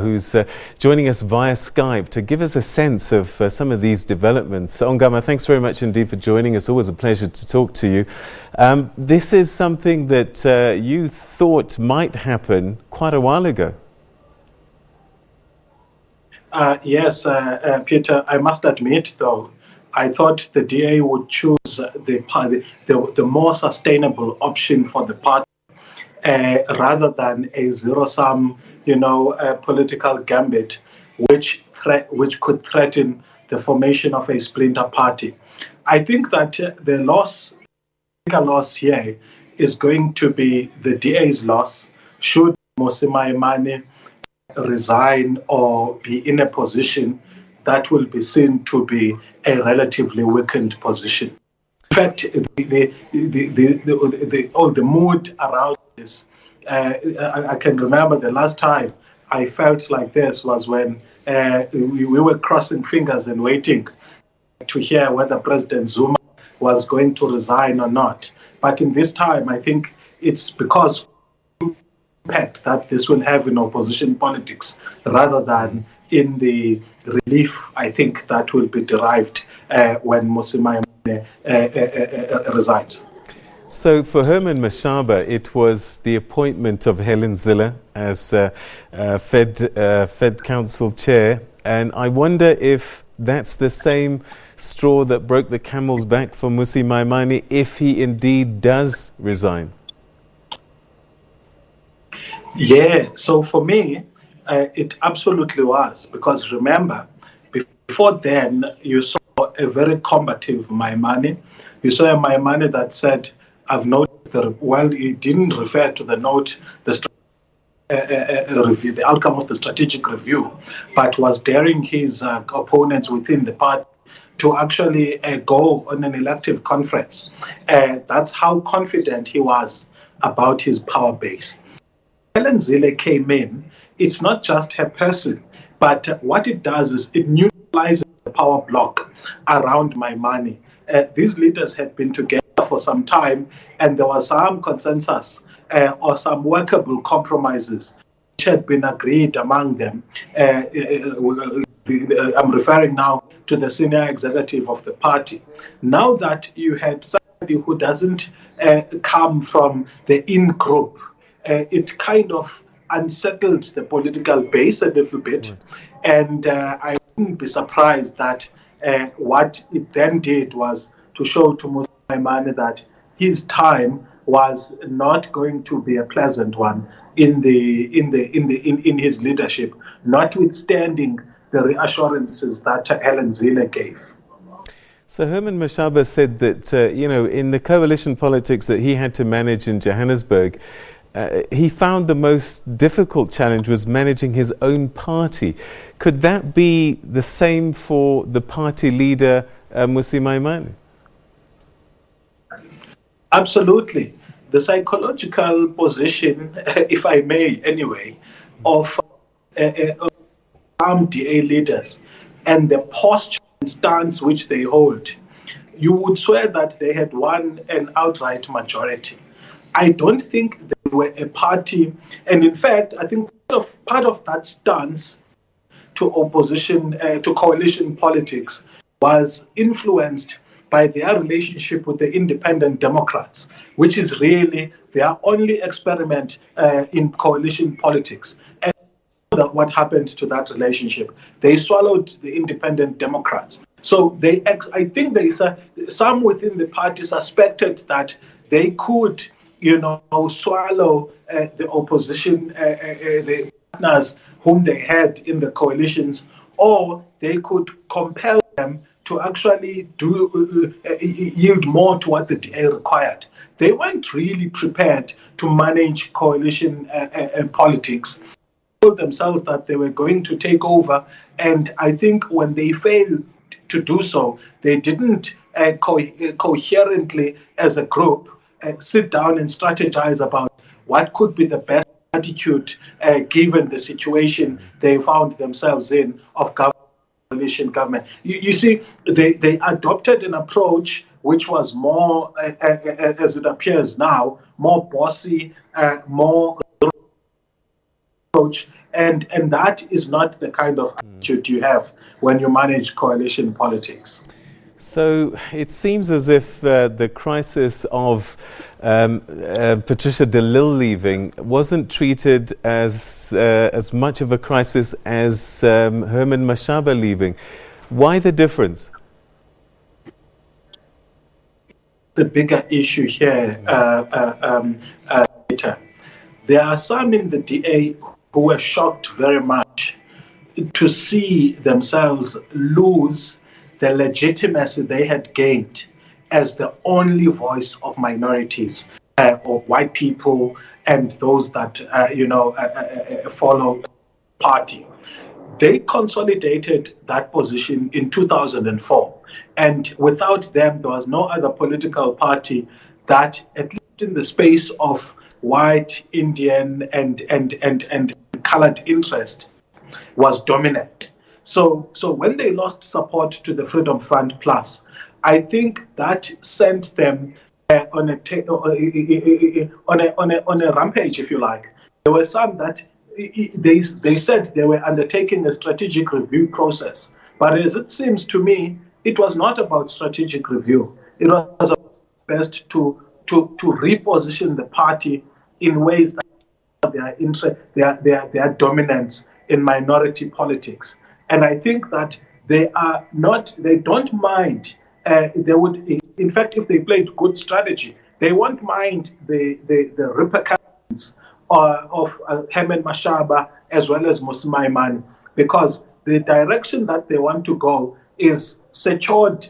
who's joining us via Skype to give us a sense of some of these developments. Ongama, thanks very much indeed for joining us. Always a pleasure to talk to you. This is something that you thought might happen quite a while ago. Yes, Peter, I must admit, though, I thought the DA would choose the more sustainable option for the party rather than a zero-sum, political gambit, which could threaten the formation of a splinter party. I think that the loss here is going to be the DA's loss should Mmusi Maimane resign or be in a position that will be seen to be a relatively weakened position. In fact, the mood around this, I can remember the last time I felt like this was when we were crossing fingers and waiting to hear whether President Zuma was going to resign or not. But in this time, I think it's because impact that this will have in opposition politics rather than in the relief, I think, that will be derived when Mmusi Maimane resigns. So for Herman Mashaba, it was the appointment of Helen Zille as Fed Council Chair. And I wonder if that's the same straw that broke the camel's back for Mmusi Maimane if he indeed does resign. Yeah, so for me, it absolutely was. Because remember, before then, you saw a very combative Maimane. You saw a Maimane that said, I've noted, well, he didn't refer to the note, the review, the outcome of the strategic review, but was daring his opponents within the party to actually go on an elective conference. That's how confident he was about his power base. Helen Zille came in. It's not just her person, but what it does is it neutralizes the power block around Maimane. These leaders had been together for some time, and there was some consensus or some workable compromises which had been agreed among them. I'm referring now to the senior executive of the party. Now that you had somebody who doesn't come from the in-group, it kind of unsettled the political base a little bit. And I wouldn't be surprised that what it then did was to show to Mmusi Maimane that his time was not going to be a pleasant one in his leadership, notwithstanding the reassurances that Helen Zille gave. So Herman Mashaba said that in the coalition politics that he had to manage in Johannesburg, he found the most difficult challenge was managing his own party. Could that be the same for the party leader, Mmusi Maimane? Absolutely. The psychological position, if I may anyway, of armed DA leaders and the posture and stance which they hold, you would swear that they had won an outright majority. I don't think they were a party, and in fact, I think part of that stance to opposition, to coalition politics was influenced by their relationship with the Independent Democrats, which is really their only experiment in coalition politics. And what happened to that relationship? They swallowed the Independent Democrats. So I think there is some within the party suspected that they could, swallow the opposition, the partners whom they had in the coalitions, or they could compel them to actually yield more to what the DA required. They weren't really prepared to manage coalition politics. They told themselves that they were going to take over, and I think when they failed to do so, they didn't coherently as a group sit down and strategize about what could be the best attitude given the situation they found themselves in of coalition government. You see, they adopted an approach which was more, as it appears now, more bossy, more approach, and that is not the kind of attitude you have when you manage coalition politics. So it seems as if the crisis of Patricia de Lille leaving wasn't treated as much of a crisis as Herman Mashaba leaving. Why the difference? The bigger issue here, there are some in the DA who were shocked very much to see themselves lose the legitimacy they had gained as the only voice of minorities or white people and those that follow the party. They consolidated that position in 2004, and without them, there was no other political party that, at least in the space of white, Indian, and colored interest, was dominant. So when they lost support to the Freedom Front Plus, I think that sent them on a rampage, if you like. There were some that they said they were undertaking a strategic review process, but as it seems to me, it was not about strategic review. It was best to reposition the party in ways that their dominance in minority politics. And I think that they don't mind. They would, in fact, if they played good strategy, they won't mind the repercussions of Herman Mashaba as well as Mmusi Maimane, because the direction that they want to go is secured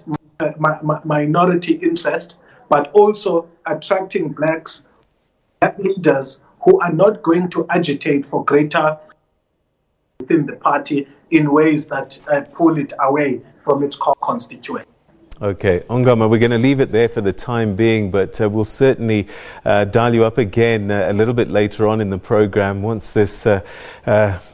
minority interest, but also attracting black leaders who are not going to agitate for greater within the party in ways that pull it away from its core constituents. Okay, Ongama, we're going to leave it there for the time being, but we'll certainly dial you up again a little bit later on in the program once this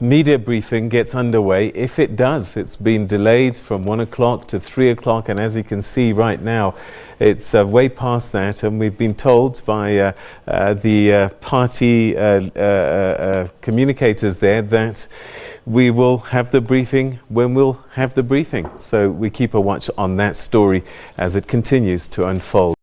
media briefing gets underway. If it does, it's been delayed from 1 o'clock to 3 o'clock, and as you can see right now, it's way past that, and we've been told by the party communicators there that we will have the briefing when we'll have the briefing. So we keep a watch on that story as it continues to unfold.